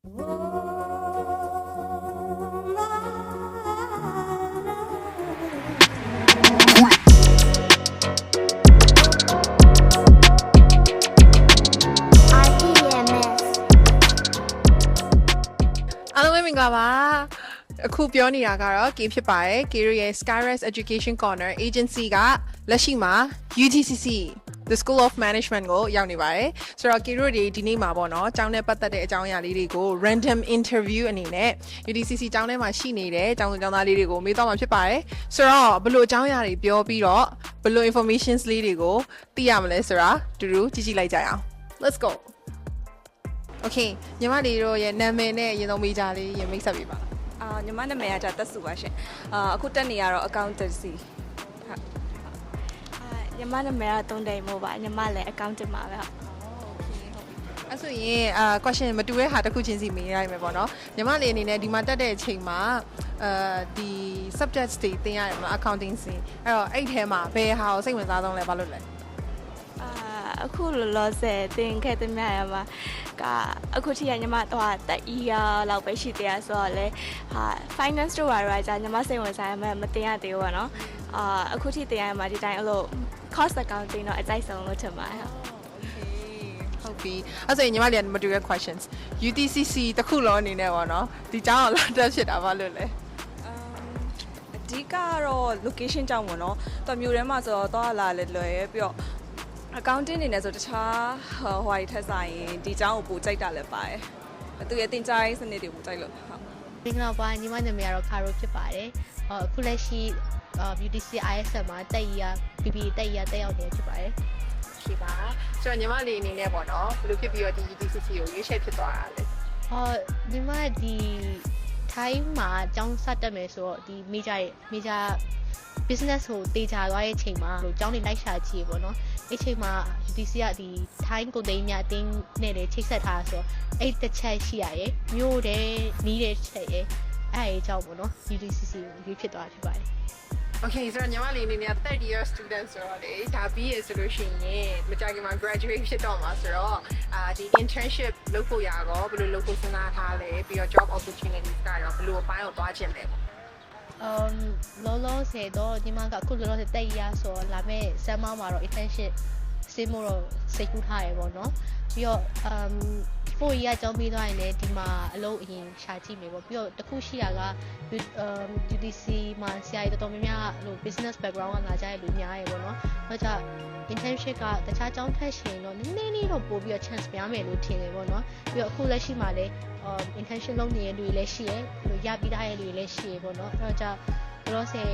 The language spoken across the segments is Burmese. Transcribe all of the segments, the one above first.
အခုပြောနေတာကတော့ K ဖြစ်ပါတယ် K ရဲ့ Skyrise Education Corner Agency ကလက်ရှိမှာ UTCC The School of Management ကိုရောက်နေပါတယ်ဆိုတော့ K တို့ဒီနေ့မှာပေါ့နော်ကျောင်းနဲ့ပတ်သက်တဲ့အကြောင်းအရာလေးတွေကို random interview အနေနဲ့ UTCC ကျောင်းထဲမှာရှိနေတဲ့ကျောင်းသူကျောင်းသားလေးတွေကိုမေးသွားမှာဖြစ်ပါတယ်ဆိုတော့ဘယ်လိုအကြောင်းအရာတွေပြောပြီးတော့ဘယ်လို informations လေးတွေကိုသိရမလဲဆိုတာတူတူကြည့်ကြည့်လိုက်ကြအောင် Let's go Okay ညီမလေးတို့ရဲ့နာမည်နဲ့အရင်ဆုံးမေးကြလေးရင်မိတ်ဆက်ပေးပါညီမနာမည်ကတက်စုပါရှင်အခုတက်နေရတော့ accountancy ညီမနာမည်ကတုံးတိမ်မို့ပါညီမလည်း accountant ပါပဲဟုတ်အဲ့ဆိုရင် question မတူတဲ့ဟာတစ်ခုချင်းစီမေးရမယ်ပေါ့နော်ညီမလေးအနေနဲ့ဒီမှာတက်တဲ့အချိန်မှာဒီ subjects တွေသင်ရတယ်မလား accountancy အဲ့တော့အဲ့ထဲမှာဘယ်ဟာကိုစိတ်ဝင်စားဆုံးလဲဘာလို့လဲအခုလောလောဆယ်သင်ခဲ့တဲ့မြရမှာကအခုထိညီမတော့တက်အီရလောက်ပဲရှိသေးရဆိုတော့လေfinance တို့ပါတော့ကြာညီမစိတ်ဝင်စားရမှမတင်ရသေးဘူးပေါ့နော်အခုထိတင်ရမှာဒီတိုင်းအဲ့လို cost accounting တော့အကြိုက်ဆုံးလို့ထင်ပါတယ်ဟုတ်ပြီအဲ့ဆိုရင်ညီမလေးကမတူတဲ့ questions UTCC တခုလုံးအနေနဲ့ပေါ့နော်ဒီကျောင်းကိုလာတက်ဖြစ်တာဘာလို့လဲအဓိကတော့ location ကြောင့်ပေါ့နော်တော်မျိုးထဲမှာဆိုတော့သွားလာလဲလွယ်ရပြီးတော့accounting အနေနဲ့ဆိုတခြားဟိုထက်ဆိုင်ဒီကျောင်းကိုပို့ကြိုက်တာလည်းပါတယ်သူရဲ့တင်ကြားရေးစနစ်တွေပို့ကြိုက်လို့ဟုတ်မင်္ဂလာပါညီမနာမည်ကတော့ခါရိုဖြစ်ပါတယ်အခုလက်ရှိ UTC ISM မှာတက်ရ BB တက်ရတက်ရောက်နေဖြစ်ပါတယ်ရှိပါဆိုတော့ညီမလေးအနေနဲ့ပေါ့နော်ဘယ်လိုဖြစ်ပြီးတော့ဒီ UTCC ကိုရွေးချယ်ဖြစ်သွားတာလဲညီမဒီထိုင်းမှာကျောင်းစတက်မယ်ဆိုတော့ဒီ major business ကိုတေချာသွားတဲ့အချိန်မှာကျောင်းနေလိုက်ရှာကြည့်ပေါ့နော်အဲ့ချိန်မှာ UTC ကဒီထိုင်းကိုသိန်းများအတင်းနဲ့လည်းချိတ်ဆက်ထားဆိုတော့အဲ့တစ်ချက်ရှိရရဲ့မြို့တဲ့နီးတဲ့ချက်ရဲ့အဲ့အကြောင်းပေါ့နော် UTCC ကိုရွေးဖြစ်သွားဖြစ်ပါတယ်Okay ဆိုတော့ညီမလေးအနေနဲ့ third year student ဆိုတော့လေဒါပြီးရဆိုလို့ရှိရင်မကြခင်မှာ graduate ဖြစ်တော့မှာဆိုတော့ဒီ internship လုပ်ဖို့ရတော့ဘယ်လိုလုပ်ဖို့စဉ်းစားထားလဲပြီးတော့ job opportunities ကရောဘယ်လိုအပိုင်းကိုသွားချင်လဲလောလောဆယ်တော့ဒီမှာကအခုလောလောဆယ်တက်ရဆိုတော့လာမဲ့ဆမ်မာမှာတော့ internship စေမို့တော့စိတ်ကူးထားရပေါ့နော်ပြီးတော့4 year ကျောင်းပြီးသွားရင်လည်းဒီမှာအလုပ်အရင်ရှာကြည့်မယ်ပေါ့ပြီးတော့တခုရှိရကUTC မှာဆရာကြီးတော်တော်များများဟို business background ကလာကြရလို့များရပေါ့နော်ဟောကြ internship ကတခြားကျောင်းထက်ရှင်တော့နည်းနည်းတော့ပို့ပြီးတော့ chance များမယ်လို့ထင်တယ်ပေါ့နော်ပြီးတော့အခုလက်ရှိမှာလည်း internship လုပ်နေတဲ့လူတွေလည်းရှိရဟိုရပြီးသားရဲ့လူတွေလည်းရှိရပေါ့နော်အဲ့တော့ကြလောလောဆယ်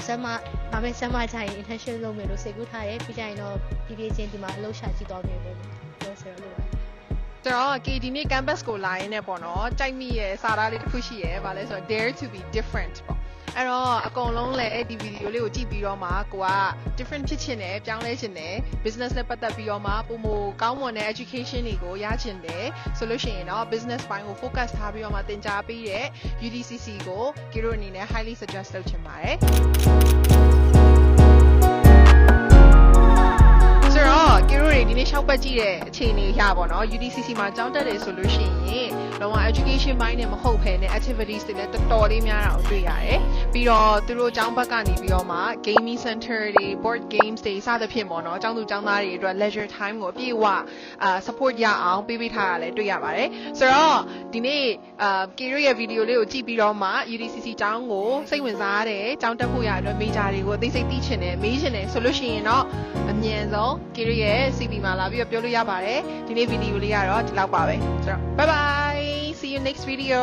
ဆမ်မာချိုင် internship လုပ်မယ်လို့စိတ်ကူးထားတယ်ပြီးကြရင်တော့ပြည်ချင်းဒီမှာအလုပ်ရှာကြည့်တော့မယ်ပေါ့လောဆယ်လို့ကျွန်တော် KD နေ့ campus ကိုလာရင်းနဲ့ပေါ့နော်ကြိုက်မိရဲ့စာသားလေးတစ်ခုရှိရဲဗာလဲဆိုတော့ dare to be different ပေါ့အဲ့တော့အကုန်လုံးလည်းအဲ့ဒီ video လေးကိုကြည့်ပြီးတော့မှကိုက different ဖြစ်ချင်တယ်ပြောင်းလဲချင်တယ် business နဲ့ပတ်သက်ပြီးတော့မှပုံမကောင်းမွန်တဲ့ education တွေကိုရချင်တယ်ဆိုလို့ရှိရင်တော့ business ဘိုင်းကို focus ထားပြီးတော့မှသင်ကြားပေးတဲ့ UTCC ကိုကီရိုအနေနဲ့ highly suggest လုပ်ချင်ပါတယ်ဆိုတော့ကီရိုတွေဒီနေ့ရှောက်ပတ်ကြည့်တဲ့အခြေအနေရပါတော့ UTCC မှာကျောင်းတက်တယ်ဆိုလို့ရှိရင်လောက education ဘိုင်းနဲ့မဟုတ်ဘဲနဲ့ activities တွေလည်းတော်တော်လေးများတာကိုတွေ့ရတယ်ပြီးတော့သူတို့ကျောင်းဘက်ကနေပြီးတော့မှ gaming center တွေ board games တွေစသဖြင့်ပေါ့နော်ကျောင်းသူကျောင်းသားတွေအတွက် leisure time ကိုအပြည့်အဝsupport ရအောင်ပေးထားတာလည်းတွေ့ရပါတယ်ဆိုတော့ဒီနေ့ကီရိုရဲ့ video လေးကိုကြည့်ပြီးတော့မှ UTCC ကျောင်းကိုစိတ်ဝင်စားတဲ့ကျောင်းတက်ဖို့ရအတွက် major တွေကိုသိစိတ်သိချင်တယ်မေးချင်တယ်ဆိုလို့ရှိရင်တော့အမြန်ဆုံးကီရိုရဲ့ CV မှာလာပြီးတော့ပြောလို့ရပါတယ်ဒီနေ့ video လေးကတော့ဒီလောက်ပါပဲဆိုတော့ bye bye see you next video